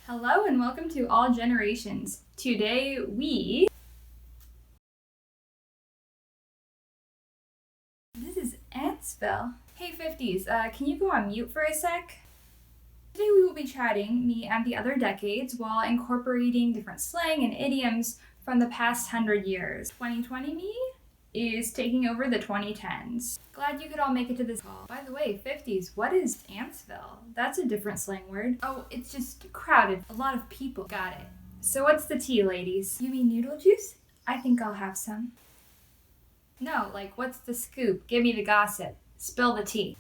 Hello and welcome to All Generations. Today This is Antsville. Hey 50s, can you go on mute for a sec? Today we will be chatting, me and the other decades, while incorporating different slang and idioms from the past 100 years. 2020 me is taking over the 2010s. Glad you could all make it to this call. By the way, 50s, what is Antsville? That's a different slang word. Oh, it's just crowded. A lot of people. Got it. So what's the tea, ladies? You mean noodle juice? I think I'll have some. No, like what's the scoop? Give me the gossip. Spill the tea.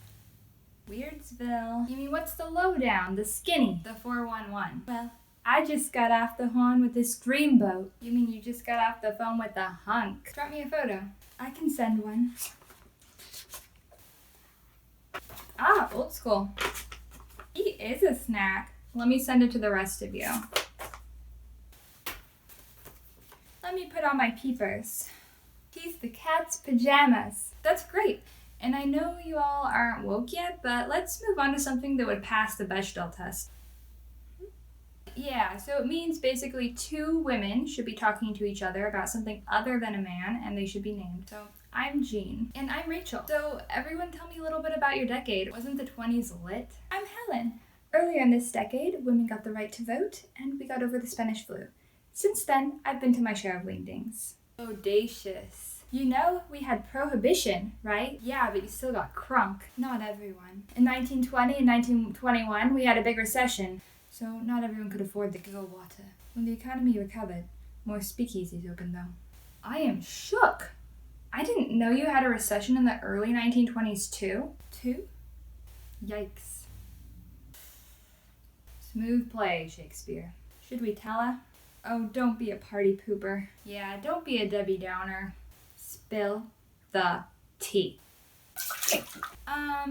Weirdsville. You mean what's the lowdown? The skinny? The 411? Well, I just got off the horn with this dreamboat. You mean you just got off the phone with a hunk? Drop me a photo. I can send one. Ah, old school. He is a snack. Let me send it to the rest of you. Let me put on my peepers. He's the cat's pajamas. That's great. And I know you all aren't woke yet, but let's move on to something that would pass the Bechdel test. Yeah, so it means basically two women should be talking to each other about something other than a man, and they should be named. So I'm Jean. And I'm Rachel. So everyone tell me a little bit about your decade. Wasn't the 20s lit? I'm Helen. Earlier in this decade, women got the right to vote, and we got over the Spanish flu. Since then, I've been to my share of wingdings. Audacious. You know, we had prohibition, right? Yeah, but you still got crunk. Not everyone. In 1920 and 1921, we had a big recession. So not everyone could afford the go water. When the economy recovered, more speakeasies opened though. I am shook. I didn't know you had a recession in the early 1920s too. Too? Yikes. Smooth play, Shakespeare. Should we tell her? Oh, don't be a party pooper. Yeah, don't be a Debbie Downer. Spill the tea.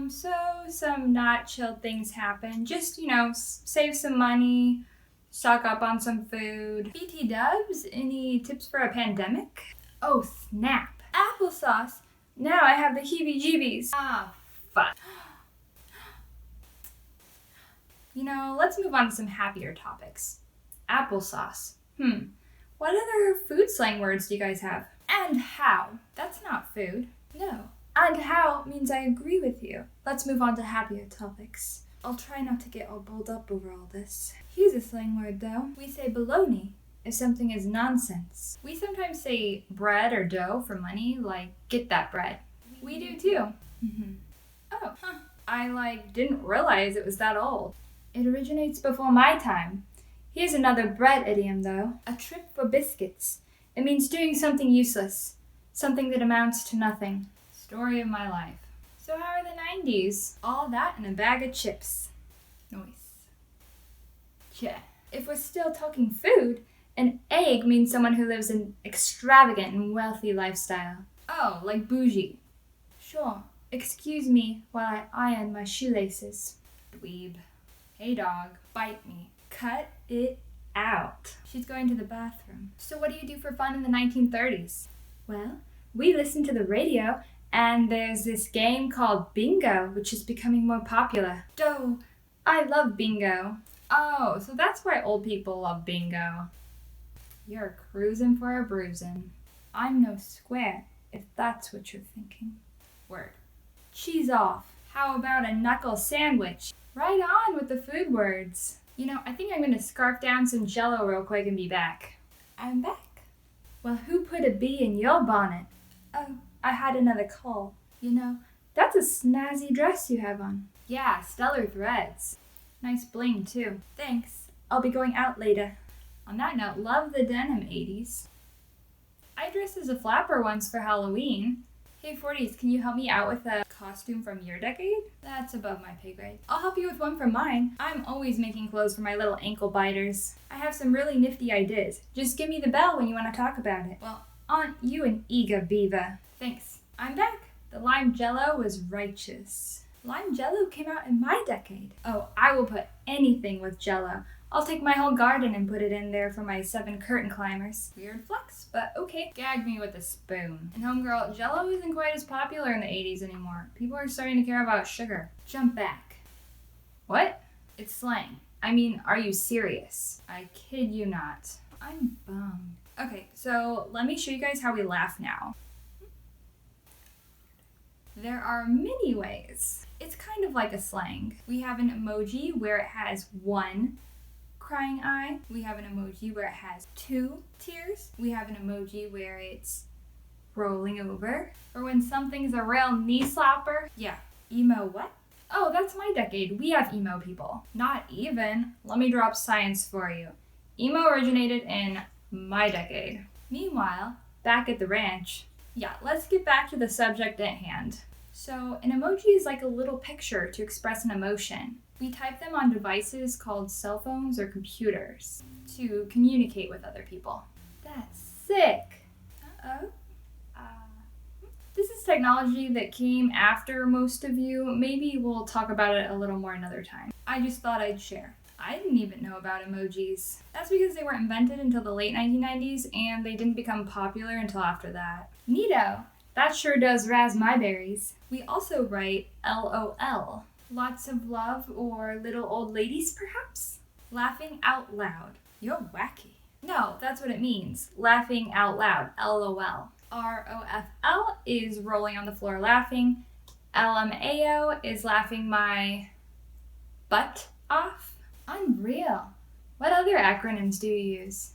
So some not chill things happen. Just, save some money, stock up on some food. BT dubs, any tips for a pandemic? Oh, snap. Applesauce. Now I have the heebie-jeebies. Ah, fuck. Let's move on to some happier topics. Applesauce. What other food slang words do you guys have? And how. That's not food. No. And how means I agree with you. Let's move on to happier topics. I'll try not to get all balled up over all this. Here's a slang word though. We say baloney if something is nonsense. We sometimes say bread or dough for money, like get that bread. We do too. Oh, huh. I didn't realize it was that old. It originates before my time. Here's another bread idiom though. A trip for biscuits. It means doing something useless. Something that amounts to nothing. Story of my life. So how are the 90s? All that and a bag of chips. Nice. Yeah. If we're still talking food, an egg means someone who lives an extravagant and wealthy lifestyle. Oh, like bougie. Sure. Excuse me while I iron my shoelaces. Dweeb. Hey dog, bite me. Cut it out. She's going to the bathroom. So what do you do for fun in the 1930s? Well, we listen to the radio. And there's this game called Bingo, which is becoming more popular. Doh, I love bingo. Oh, so that's why old people love bingo. You're cruising for a bruising. I'm no square, if that's what you're thinking. Word. Cheese off. How about a knuckle sandwich? Right on with the food words. I think I'm gonna scarf down some Jell-O real quick and be back. I'm back. Well, who put a bee in your bonnet? Oh, I had another call. That's a snazzy dress you have on. Yeah, stellar threads. Nice bling, too. Thanks. I'll be going out later. On that note, love the denim 80s. I dressed as a flapper once for Halloween. Hey 40s, can you help me out with a costume from your decade? That's above my pay grade. I'll help you with one from mine. I'm always making clothes for my little ankle biters. I have some really nifty ideas. Just give me the bell when you want to talk about it. Well, aren't you an eager beaver? Thanks. I'm back. The lime Jell-O was righteous. Lime Jell-O came out in my decade. Oh, I will put anything with Jell-O. I'll take my whole garden and put it in there for my 7 curtain climbers. Weird flex, but okay. Gag me with a spoon. And homegirl, Jell-O isn't quite as popular in the 80s anymore. People are starting to care about sugar. Jump back. What? It's slang. I mean, are you serious? I kid you not. I'm bummed. Okay, so let me show you guys how we laugh now. There are many ways. It's kind of like a slang. We have an emoji where it has one crying eye. We have an emoji where it has two tears. We have an emoji where it's rolling over. Or when something's a real knee slapper. Yeah, emo what? Oh, that's my decade. We have emo people. Not even. Let me drop science for you. Emo originated in my decade. Meanwhile, back at the ranch. Yeah, let's get back to the subject at hand. So, an emoji is like a little picture to express an emotion. We type them on devices called cell phones or computers to communicate with other people. That's sick. Uh-oh. This is technology that came after most of you. Maybe we'll talk about it a little more another time. I just thought I'd share. I didn't even know about emojis. That's because they weren't invented until the late 1990s and they didn't become popular until after that. Neato. That sure does razz my berries. We also write LOL. Lots of love or little old ladies perhaps? Laughing out loud. You're wacky. No, that's what it means. Laughing out loud. LOL. ROFL is rolling on the floor laughing. LMAO is laughing my butt off. Unreal. What other acronyms do you use?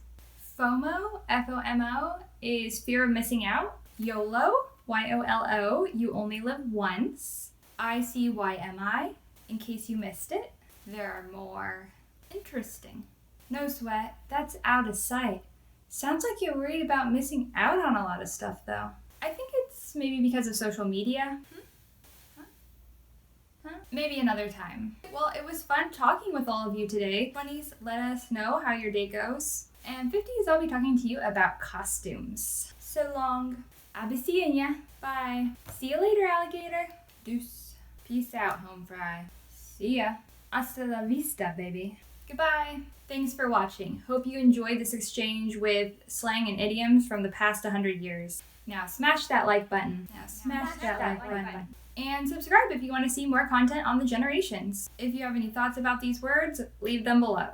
FOMO, FOMO, is fear of missing out. YOLO, YOLO, you only live once. ICYMI, in case you missed it. There are more. Interesting. No sweat, that's out of sight. Sounds like you're worried about missing out on a lot of stuff, though. I think it's maybe because of social media. Maybe another time. Well, it was fun talking with all of you today. 20s, let us know how your day goes. And 50s, I'll be talking to you about costumes. So long. I'll be seeing ya. Bye. See you later, alligator. Deuce. Peace out, home fry. See ya. Hasta la vista, baby. Goodbye. Thanks for watching. Hope you enjoyed this exchange with slang and idioms from the past 100 years. Now smash that like button. And subscribe if you want to see more content on the generations. If you have any thoughts about these words, leave them below.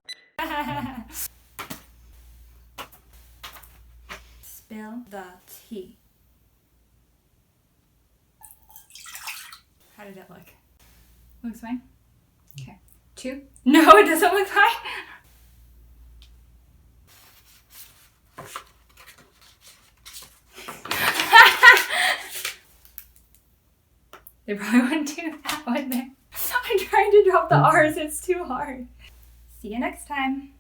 Spill the tea. How did it look? Looks fine? Okay. 2? No, it doesn't look fine. They probably wouldn't do that, would they? I'm trying to drop the R's, it's too hard. See you next time.